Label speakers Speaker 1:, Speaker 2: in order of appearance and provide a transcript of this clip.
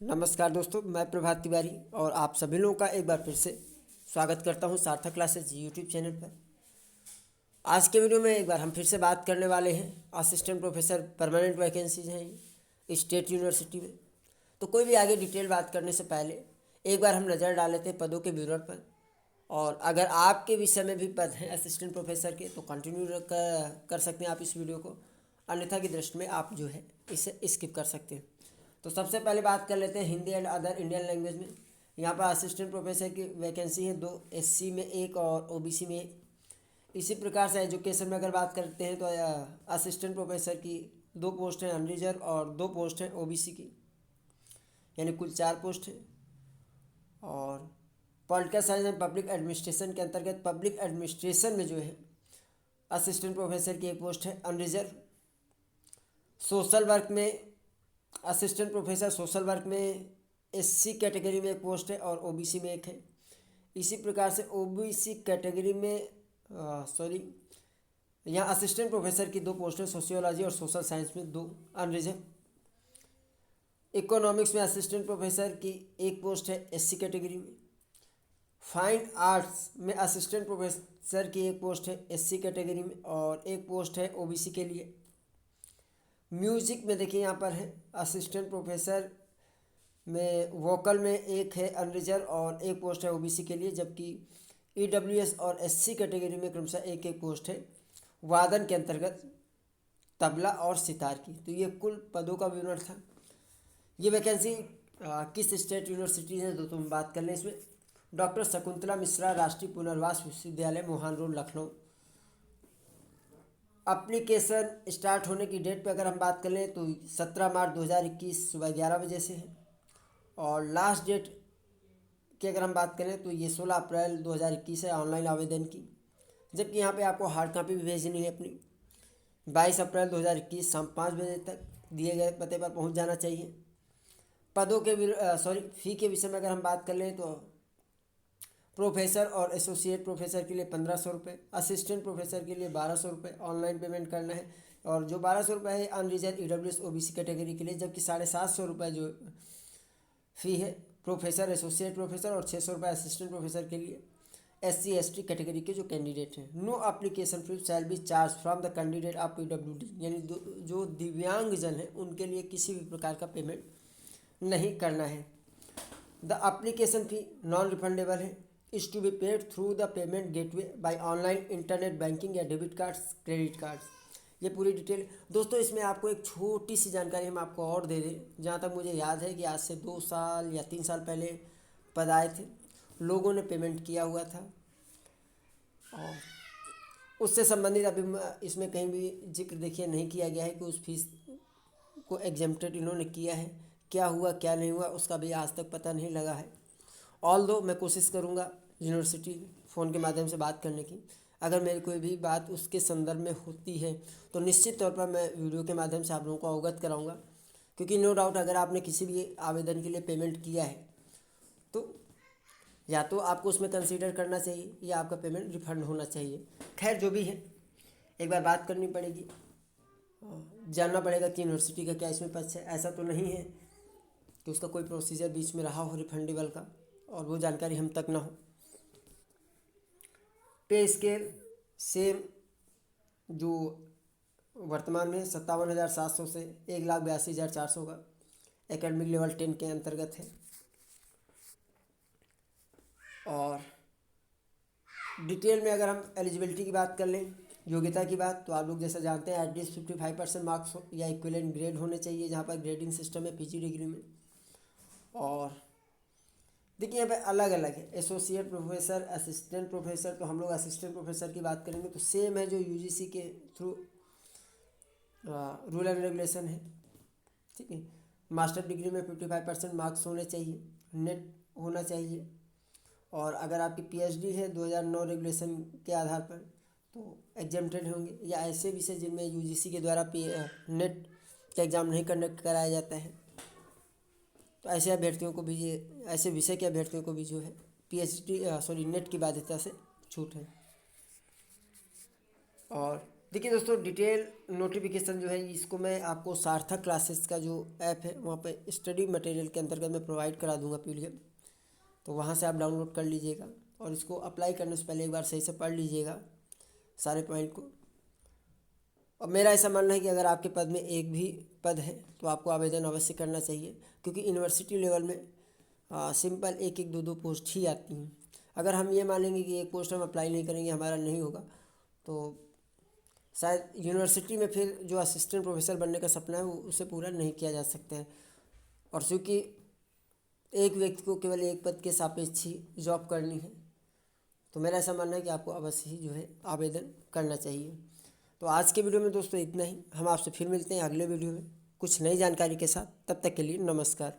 Speaker 1: नमस्कार दोस्तों, मैं प्रभात तिवारी और आप सभी लोगों का एक बार फिर से स्वागत करता हूं सार्थक क्लासेज यूट्यूब चैनल पर। आज के वीडियो में एक बार हम फिर से बात करने वाले हैं असिस्टेंट प्रोफेसर परमानेंट वैकेंसीज हैं ये स्टेट यूनिवर्सिटी में। तो कोई भी आगे डिटेल बात करने से पहले एक बार हम नज़र डाल लेते हैं पदों के विवरण पर। और अगर आपके विषय में भी पद हैं असिस्टेंट प्रोफेसर के तो कंटिन्यू कर सकते हैं आप इस वीडियो को, अन्यथा की दृष्टि में आप जो है इसे स्किप कर सकते हैं। तो सबसे पहले बात कर लेते हैं Hindi and other Indian language में। यहाँ पर असिस्टेंट प्रोफेसर की वैकेंसी है 2, एससी में 1 और ओबीसी में 1। इसी प्रकार से एजुकेशन में अगर बात करते हैं तो असिस्टेंट प्रोफेसर की 2 पोस्ट हैं अनरिजर्व और 2 पोस्ट हैं ओबीसी की, यानी कुल 4 पोस्ट हैं। और political science and public administration के अंतर्गत पब्लिक एडमिनिस्ट्रेशन में जो है असिस्टेंट प्रोफेसर की 1 पोस्ट है अनरिजर्व। सोशल वर्क में असिस्टेंट प्रोफेसर सोशल वर्क में एससी कैटेगरी में 1 पोस्ट है और ओबीसी में 1 है। इसी प्रकार से ओबीसी कैटेगरी में यहाँ असिस्टेंट प्रोफेसर की 2 पोस्ट है सोशियोलॉजी और सोशल साइंस में 2 अनरिजर्व। इकोनॉमिक्स में असिस्टेंट प्रोफेसर की 1 पोस्ट है एससी कैटेगरी में। फाइन आर्ट्स में असिस्टेंट प्रोफेसर की 1 पोस्ट है एससी कैटेगरी में और 1 पोस्ट है ओबीसी के लिए। म्यूजिक में देखिए यहाँ पर है असिस्टेंट प्रोफेसर में वोकल में 1 है अनरिजर्व और 1 पोस्ट है ओबीसी के लिए, जबकि ईडब्ल्यूएस और एससी कैटेगरी में क्रमशः 1 पोस्ट है वादन के अंतर्गत तबला और सितार की। तो ये कुल पदों का विवरण था। ये वैकेंसी किस स्टेट यूनिवर्सिटी है तो तुम बात कर लें इसमें। डॉक्टर शकुंतला मिश्रा राष्ट्रीय पुनर्वास विश्वविद्यालय Mohan road Lucknow. Application start होने की डेट पे अगर हम बात कर लें तो 17 मार्च 2021 सुबह 11 बजे से है। और लास्ट डेट की अगर हम बात करें तो ये 16 अप्रैल 2021 है ऑनलाइन आवेदन की, जबकि यहाँ पे आपको हार्ड कॉपी भी भेजनी है अपनी। 22 अप्रैल 2021 शाम 5 बजे तक दिए गए पते पर पहुँच जाना चाहिए। पदों के फ़ी के विषय में अगर हम बात कर लें तो प्रोफेसर और एसोसिएट प्रोफेसर के लिए 1500 रुपये, असिस्टेंट प्रोफेसर के लिए 1200 रुपये ऑनलाइन पेमेंट करना है। और जो 1200 रुपये है अनरिजर्व ईडब्ल्यूएस ओबीसी कैटेगरी के लिए, जबकि 750 रुपये जो फ़ी है प्रोफेसर एसोसिएट प्रोफेसर और 600 रुपये असिस्टेंट प्रोफेसर के लिए एससी एसटी कैटेगरी के जो कैंडिडेट हैं। No application fee shall be charge from the candidate of PWD, यानी जो दिव्यांग जन हैं उनके लिए किसी भी प्रकार का पेमेंट नहीं करना है। The application fee non refundable है, is to be paid through the payment gateway by online internet banking या डेबिट कार्ड्स क्रेडिट कार्ड्स। ये पूरी डिटेल दोस्तों। इसमें आपको एक छोटी सी जानकारी हम आपको और दे दें। जहाँ तक मुझे याद है कि आज से 2 साल या 3 साल पहले पद आए थे, लोगों ने पेमेंट किया हुआ था और उससे संबंधित अभी इसमें कहीं भी जिक्र देखिए नहीं किया गया है कि उस फीस को एग्जेम्प्टेड इन्होंने किया है। क्या हुआ क्या नहीं हुआ उसका भी आज तक पता नहीं लगा है। ऑल दो मैं कोशिश करूँगा यूनिवर्सिटी फ़ोन के माध्यम से बात करने की। अगर मेरी कोई भी बात उसके संदर्भ में होती है तो निश्चित तौर पर मैं वीडियो के माध्यम से आप लोगों को अवगत कराऊंगा, क्योंकि नो डाउट अगर आपने किसी भी आवेदन के लिए पेमेंट किया है तो या तो आपको उसमें कंसीडर करना चाहिए या आपका पेमेंट रिफंड होना चाहिए। खैर जो भी है एक बार बात करनी पड़ेगी, जानना पड़ेगा कि यूनिवर्सिटी का क्या इसमें पक्ष है। ऐसा तो नहीं है कि उसका कोई प्रोसीजर बीच में रहा हो रिफंडेबल का और वो जानकारी हम तक ना हो। पे स्केल सेम जो वर्तमान में 57,700 से 1,82,400 का एकेडमिक लेवल 10 के अंतर्गत है। और डिटेल में अगर हम एलिजिबिलिटी की बात कर लें, योग्यता की बात, तो आप लोग जैसा जानते हैं एटलीस्ट 55% मार्क्स या इक्विवेलेंट ग्रेड होने चाहिए, जहाँ पर ग्रेडिंग सिस्टम है पीजी डिग्री में। और देखिए यहाँ पे अलग अलग है एसोसिएट प्रोफेसर असिस्टेंट प्रोफेसर। तो हम लोग असिस्टेंट प्रोफेसर की बात करेंगे तो सेम है जो यूजीसी के थ्रू रूल एंड रेगुलेशन है, ठीक है। मास्टर डिग्री में 55% मार्क्स होने चाहिए, नेट होना चाहिए। और अगर आपकी पीएचडी है 2009 रेगुलेशन के आधार पर तो एग्जेम्प्टेड होंगे, या ऐसे विषय जिनमें यूजीसी के द्वारा नेट का एग्ज़ाम नहीं कंडक्ट कराया जाता है तो ऐसे अभ्यर्थियों को भी ऐसे विषय के अभ्यर्थियों को भी जो है नेट की बाध्यता से छूट है। और देखिए दोस्तों, डिटेल नोटिफिकेशन जो है इसको मैं आपको सार्थक क्लासेस का जो ऐप है वहाँ पे स्टडी मटेरियल के अंतर्गत मैं प्रोवाइड करा दूंगा PDF। तो वहाँ से आप डाउनलोड कर लीजिएगा और इसको अप्लाई करने से पहले एक बार सही से पढ़ लीजिएगा सारे पॉइंट को। और मेरा ऐसा मानना है कि अगर आपके पद में एक भी पद है तो आपको आवेदन अवश्य करना चाहिए, क्योंकि यूनिवर्सिटी लेवल में सिंपल एक एक दो दो पोस्ट ही आती हैं। अगर हम ये मानेंगे कि एक पोस्ट हम अप्लाई नहीं करेंगे, हमारा नहीं होगा, तो शायद यूनिवर्सिटी में फिर जो असिस्टेंट प्रोफेसर बनने का सपना है वो उसे पूरा नहीं किया जा सकता है। और चूँकि एक व्यक्ति को केवल एक पद के सापेक्ष ही जॉब करनी है, तो मेरा ऐसा मानना है कि आपको अवश्य ही जो है आवेदन करना चाहिए। तो आज के वीडियो में दोस्तों इतना ही। हम आपसे फिर मिलते हैं अगले वीडियो में कुछ नई जानकारी के साथ। तब तक के लिए नमस्कार।